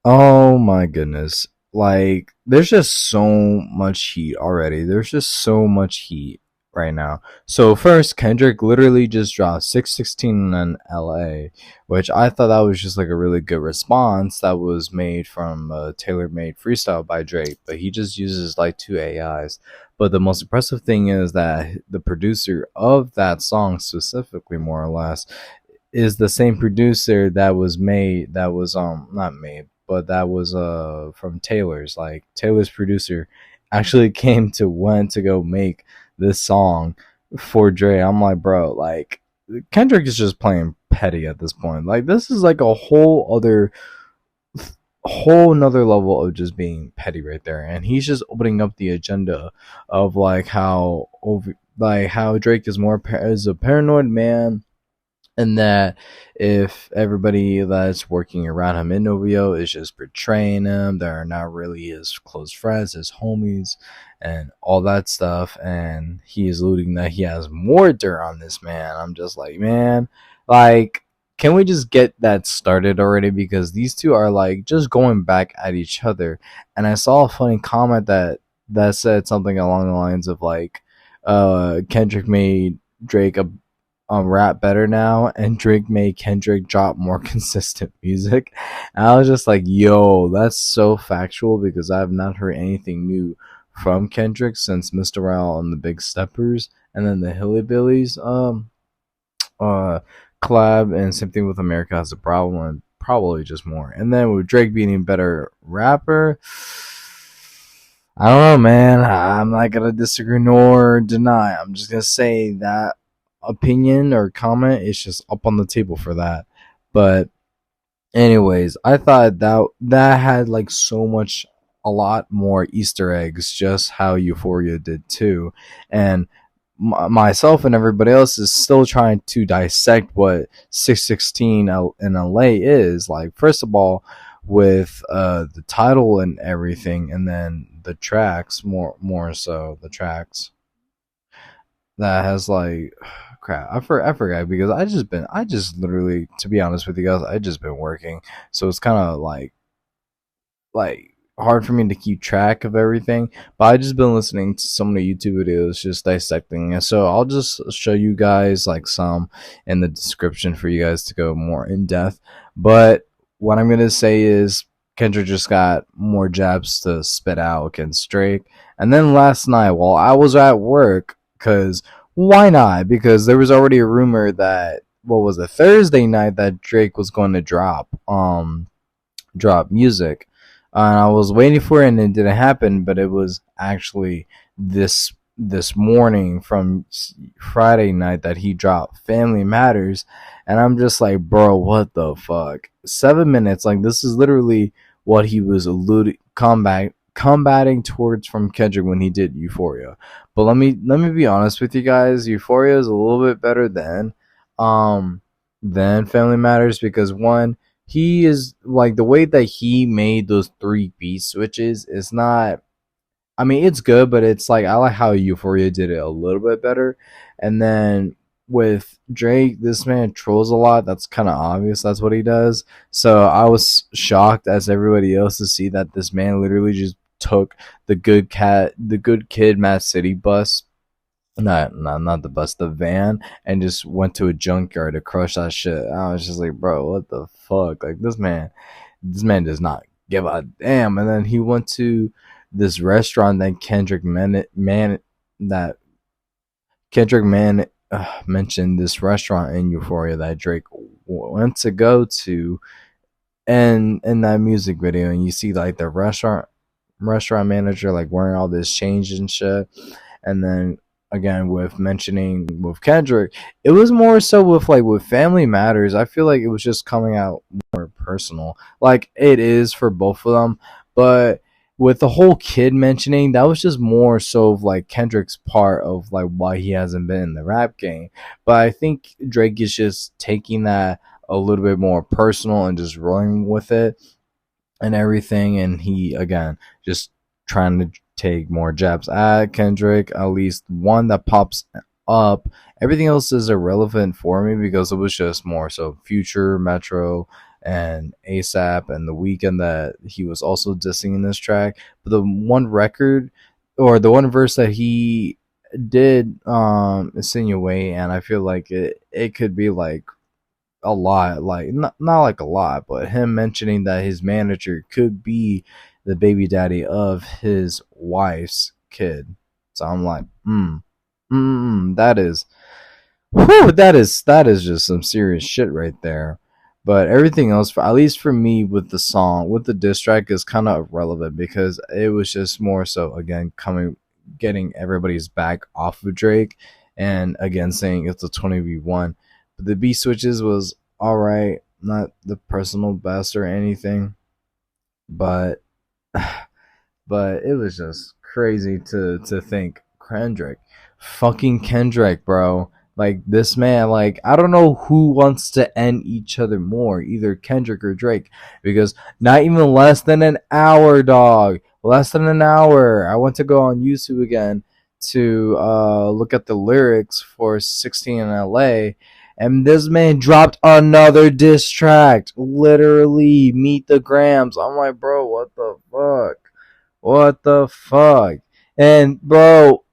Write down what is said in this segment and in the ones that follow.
Oh my goodness. Like, there's just so much heat already. There's just so much heat right now. So first, Kendrick literally just dropped 616 in LA, which I thought that was just like a really good response that was made from a tailor-made freestyle by Drake, but he just uses like two AIs. But the most impressive thing is that the producer of that song specifically, more or less, is the same producer that was not made, but that was from Taylor's. Like, Taylor's producer actually went to go make this song for Dre. I'm like, bro, like, Kendrick is just playing petty at this point. Like, this is like a whole another level of just being petty right there, and he's just opening up the agenda of like how Drake is is a paranoid man, and that if everybody that's working around him in OVO is just betraying him, they're not really his close friends, his homies, and all that stuff. And he is alluding that he has more dirt on this man. I'm just like, man, like, can we just get that started already? Because these two are like just going back at each other. And I saw a funny comment that said something along the lines of like, Kendrick made Drake a rap better now, and Drake made Kendrick drop more consistent music. And I was just like, yo, that's so factual because I have not heard anything new from Kendrick since Mr. Ryle and the Big Steppers, and then the Hillybillies uh collab, and same thing with America Has a Problem, and probably just more. And then with Drake being a better rapper, I don't know, man. I'm not gonna disagree nor deny. I'm just gonna say that opinion or comment is just up on the table for that. But anyways, I thought that had like so much, a lot more Easter eggs, just how Euphoria did too, and myself and everybody else is still trying to dissect what 616 in LA is like. First of all, with the title and everything, and then the tracks, more so the tracks that has like, crap, I forgot because I just literally, to be honest with you guys, I just been working, so it's kind of like hard for me to keep track of everything. But I just been listening to so many YouTube videos just dissecting it, so I'll just show you guys like some in the description for you guys to go more in depth. But what I'm gonna say is Kendrick just got more jabs to spit out against Drake. And then last night while I was at work, because why not? Because there was already a rumor that, what was it, Thursday night, that Drake was going to drop music, and I was waiting for it, and it didn't happen. But it was actually this morning from Friday night that he dropped Family Matters, and I'm just like, bro, what the fuck? 7 minutes, like, this is literally what he was combating towards from Kendrick when he did Euphoria. But let me be honest with you guys, Euphoria is a little bit better than Family Matters, because one, he is like, the way that he made those three beat switches is not, I mean, it's good, but it's like, I like how Euphoria did it a little bit better. And then with Drake, this man trolls a lot. That's kind of obvious. That's what he does. So I was shocked, as everybody else, to see that this man literally just took the good kid, Mad City bus, not the bus, the van, and just went to a junkyard to crush that shit. I was just like, bro, what the fuck? Like, this man does not give a damn. And then he went to this restaurant that Kendrick Man mentioned, this restaurant in Euphoria that Drake went to go to, and in that music video, and you see like the restaurant manager like wearing all this change and shit. And then again, with mentioning with Kendrick, it was more so with like with Family Matters. I feel like it was just coming out more personal, like it is for both of them. But with the whole kid mentioning, that was just more so of like Kendrick's part of like why he hasn't been in the rap game. But I think Drake is just taking that a little bit more personal and just rolling with it and everything. And he, again, just trying to take more jabs at Kendrick, at least one that pops up. Everything else is irrelevant for me because it was just more so Future, Metro, and ASAP and The Weeknd that he was also dissing in this track. But the one record or the one verse that he did insinuate, and I feel like it could be like a lot, like not like a lot, but him mentioning that his manager could be the baby daddy of his wife's kid. So I'm like, that is, whew, that is just some serious shit right there. But everything else, for at least for me, with the song, with the diss track, is kind of irrelevant because it was just more so again getting everybody's back off of Drake, and again saying it's a 20v1. But the beat switches was all right, not the personal best or anything, but but it was just crazy to think Kendrick, bro. Like this man, like I don't know who wants to end each other more, either Kendrick or Drake, because not even less than an hour, dog. Less than an hour. I went to go on YouTube again to look at the lyrics for 16 in LA, and this man dropped another diss track. Literally, Meet the Grams. I'm like, bro, what the fuck? What the fuck? And bro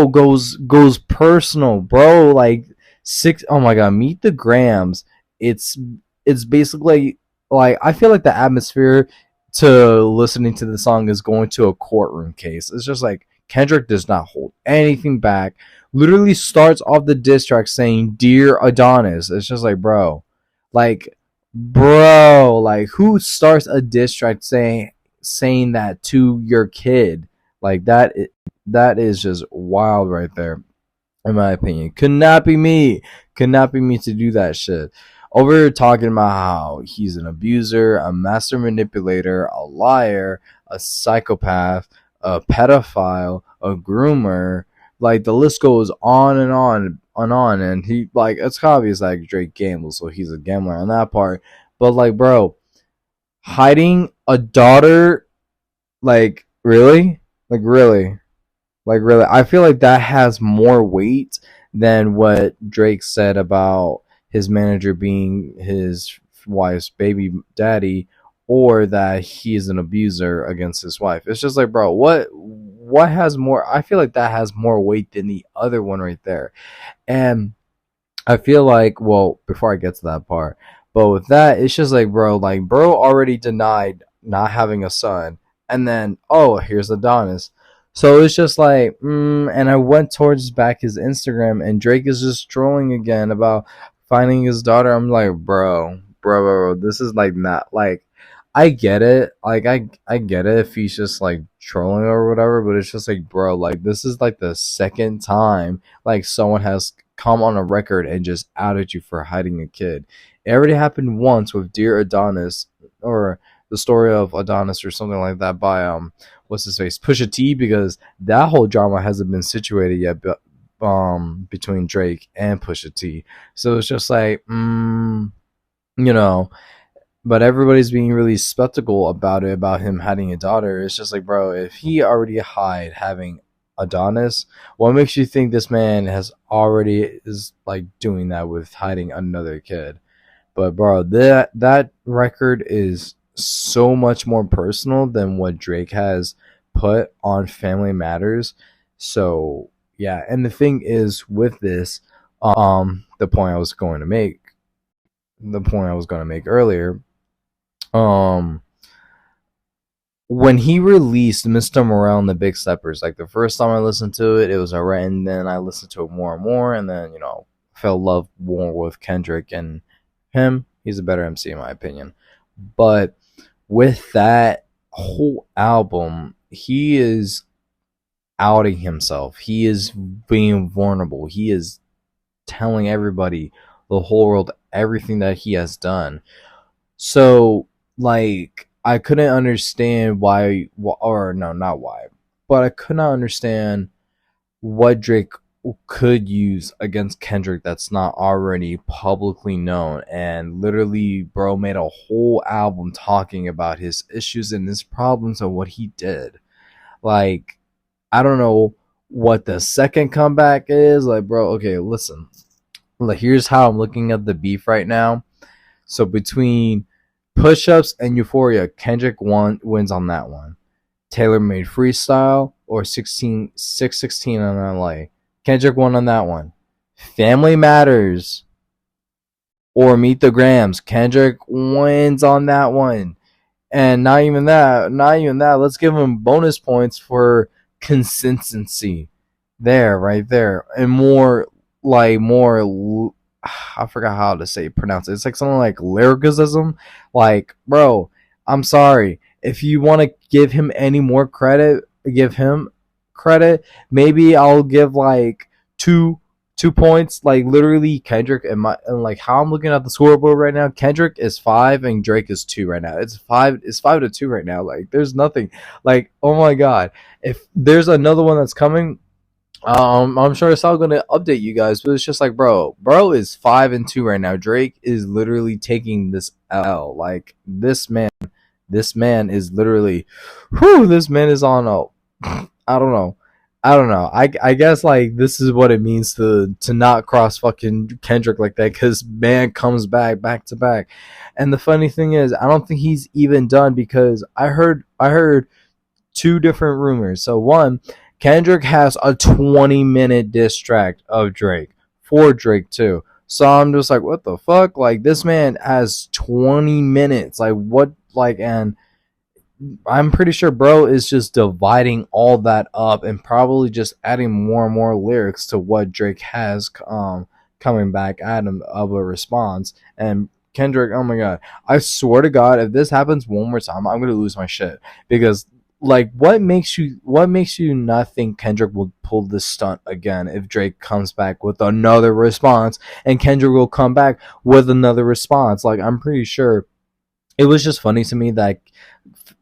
goes personal, bro. Like six. Oh my god, Meet the Grams. It's it's basically like I feel like the atmosphere to listening to the song is going to a courtroom case. It's just like Kendrick does not hold anything back. Literally starts off the diss track saying "Dear Adonis." It's just like, like, like who starts a diss track saying that to your kid? Like that is just wild right there, in my opinion. Could not be me. Could not be me to do that shit. Over here talking about how he's an abuser, a master manipulator, a liar, a psychopath, a pedophile, a groomer. Like the list goes on and on and on. And he, like, it's obvious like Drake gambles, so he's a gambler on that part. But like, bro, hiding a daughter, like really, like really. Like really, I feel like that has more weight than what Drake said about his manager being his wife's baby daddy, or that he's an abuser against his wife. It's just like, bro, what has more? I feel like that has more weight than the other one right there. And I feel like, well, before I get to that part, but with that, it's just like, bro already denied not having a son, and then, oh, here's Adonis. So it's just like, and I went towards back his Instagram, and Drake is just trolling again about finding his daughter. I'm like, bro, this is like not like, I get it, like I get it if he's just like trolling or whatever, but it's just like, bro, like this is like the second time like someone has come on a record and just outed you for hiding a kid. It already happened once with Dear Adonis, or the story of Adonis or something like that by what's his face, Pusha T, because that whole drama hasn't been situated yet, but between Drake and Pusha T. So it's just like, you know, but everybody's being really skeptical about it, about him having a daughter. It's just like, bro, if he already hide having Adonis, what makes you think this man has already is like doing that with hiding another kid? But bro, that record is so much more personal than what Drake has put on Family Matters. So yeah, and the thing is with this, the point I was going to make, earlier, um, when he released Mr. Morale and the Big Steppers, like the first time I listened to it, it was alright, and then I listened to it more and more, and then fell in love more with Kendrick and him. He's a better MC in my opinion. But with that whole album, he is outing himself. He is being vulnerable. He is telling everybody, the whole world, everything that he has done. So, like, I couldn't understand why, or no, not why, but I could not understand what Drake could use against Kendrick that's not already publicly known. And literally, bro made a whole album talking about his issues and his problems and what he did. Like, I don't know what the second comeback is. Like, bro, okay, listen. Like, here's how I'm looking at the beef right now. So between Push Ups and Euphoria, Kendrick wins on that one. Taylor Made Freestyle or 616 on LA. Kendrick won on that one. Family Matters or Meet the Grams. Kendrick wins on that one. And not even that, let's give him bonus points for consistency. There, right there. And more I forgot how to say pronounce it. It's like something like lyricism. Like, bro, I'm sorry. If you want to give him any more credit, give him credit. Maybe I'll give like two points. Like literally, Kendrick and like how I'm looking at the scoreboard right now. Kendrick is 5 and Drake is 2 right now. It's 5-2 right now. Like there's nothing. Like oh my god, if there's another one that's coming, I'm sure it's all gonna update you guys, but it's just like, bro is 5-2 right now. Drake is literally taking this L. Like this man is literally, this man is on a, I don't know, I guess like this is what it means to not cross fucking Kendrick like that, because man comes back to back, and the funny thing is, I don't think he's even done, because I heard two different rumors. So one, Kendrick has a 20-minute diss track of Drake for Drake too. So I'm just like, what the fuck? Like this man has 20 minutes. Like what? Like, and I'm pretty sure bro is just dividing all that up and probably just adding more and more lyrics to what Drake has coming back at him of a response. And Kendrick, oh my god, I swear to God, if this happens one more time, I'm gonna lose my shit, because like what makes you not think Kendrick will pull this stunt again if Drake comes back with another response, and Kendrick will come back with another response? Like I'm pretty sure it was just funny to me that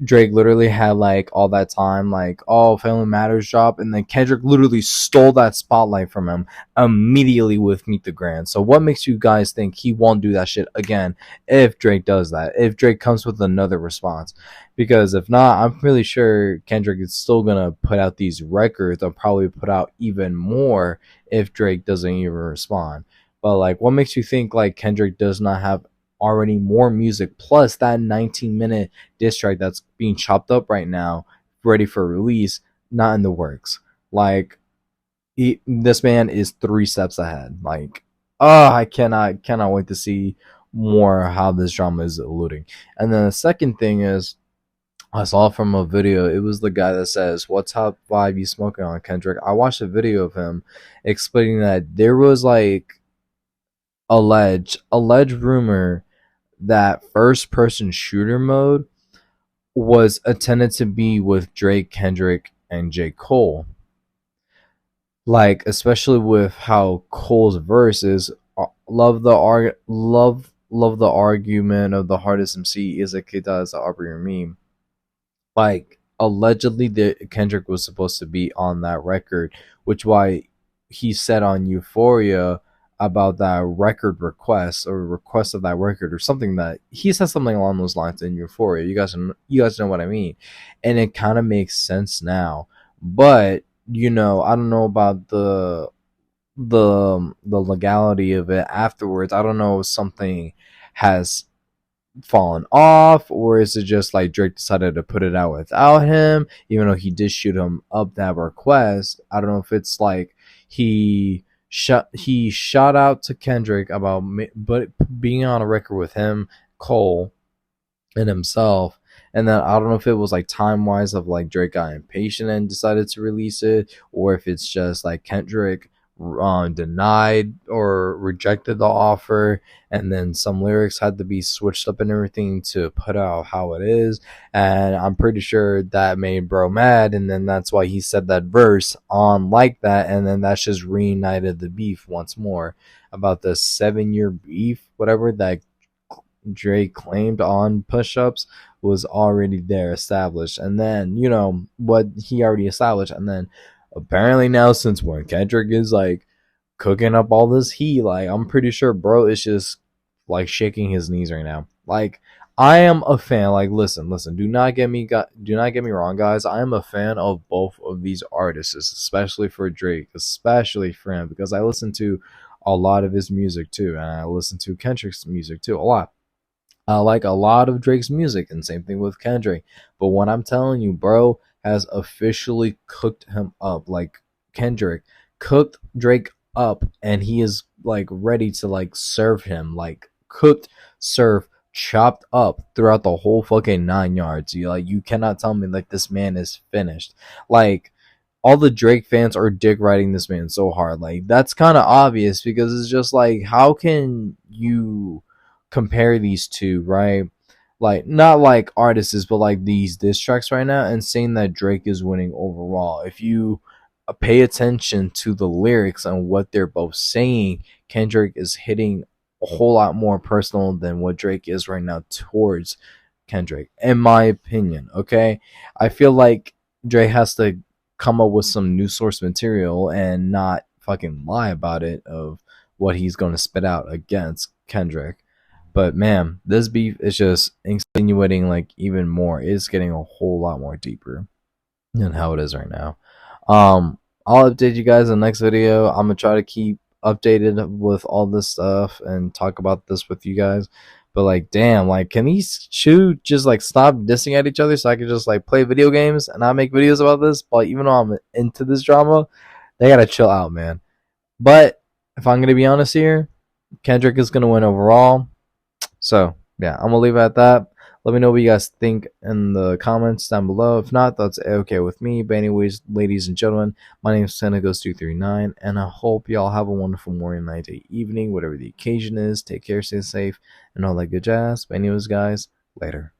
Drake literally had like all that time, like, oh, Family Matters drop, and then Kendrick literally stole that spotlight from him immediately with Meet the Grand. So what makes you guys think he won't do that shit again if Drake does that? If Drake comes with another response? Because if not, I'm really sure Kendrick is still gonna put out these records. They'll probably put out even more if Drake doesn't even respond. But like, what makes you think like Kendrick does not have already more music plus that 19-minute diss track that's being chopped up right now, ready for release, not in the works? Like this man is 3 steps ahead. Like, oh, I cannot wait to see more how this drama is alluding. And then the second thing is, I saw from a video, it was the guy that says, what top 5 you smoking on, Kendrick? I watched a video of him explaining that there was like alleged rumor that first person shooter mode was intended to be with Drake, Kendrick, and J. Cole. Like, especially with how Cole's verse is, love the argument of the hardest MC is a kid as the Aubrey meme. Like allegedly, the Kendrick was supposed to be on that record, which why he said on Euphoria about that record request or request of that record or something, that he said something along those lines in Euphoria. You guys know what I mean, and it kind of makes sense now. But I don't know about the legality of it afterwards. I don't know if something has fallen off, or is it just like Drake decided to put it out without him, even though he did shoot him up that request. I don't know if it's like he shot out to Kendrick about but being on a record with him, Cole, and himself. And then I don't know if it was like time wise of like Drake got impatient and decided to release it, or if it's just like Kendrick denied or rejected the offer, and then some lyrics had to be switched up and everything to put out how it is. And I'm pretty sure that made bro mad, and then that's why he said that verse on like that, and then that's just reunited the beef once more about the 7-year beef, whatever that Drake claimed on push-ups was already there established. And then what he already established, and then apparently now, since when Kendrick is like cooking up all this heat, like I'm pretty sure bro is just like shaking his knees right now. Like I am a fan. Like listen, do not get me wrong, guys. I am a fan of both of these artists, especially for Drake, especially for him, because I listen to a lot of his music too, and I listen to Kendrick's music too a lot. like a lot of Drake's music, and same thing with Kendrick. But what I'm telling you, bro, has officially cooked him up. Like Kendrick cooked Drake up, and he is like ready to like serve him, like cooked, served, chopped up throughout the whole fucking 9 yards. You cannot tell me like this man is finished. Like all the Drake fans are dick riding this man so hard. Like that's kind of obvious because it's just like how can you compare these two, right? Like not like artists, but like these diss tracks right now, and saying that Drake is winning overall. If you pay attention to the lyrics and what they're both saying, Kendrick is hitting a whole lot more personal than what Drake is right now towards Kendrick, in my opinion. Okay, I feel like Drake has to come up with some new source material and not fucking lie about it of what he's going to spit out against Kendrick. But man, this beef is just insinuating like even more. It's getting a whole lot more deeper than how it is right now. I'll update you guys in the next video. I'm gonna try to keep updated with all this stuff and talk about this with you guys. But like, damn, like, can these two just like stop dissing at each other so I can just like play video games and not make videos about this? But even though I'm into this drama, they gotta chill out, man. But if I'm gonna be honest here, Kendrick is gonna win overall. So yeah, I'm gonna leave it at that. Let me know what you guys think in the comments down below. If not, that's okay with me. But anyways, ladies and gentlemen, my name is SantaGhost239, and I hope y'all have a wonderful morning, night, day, evening, whatever the occasion is. Take care, stay safe, and all that good jazz. But anyways, guys, later.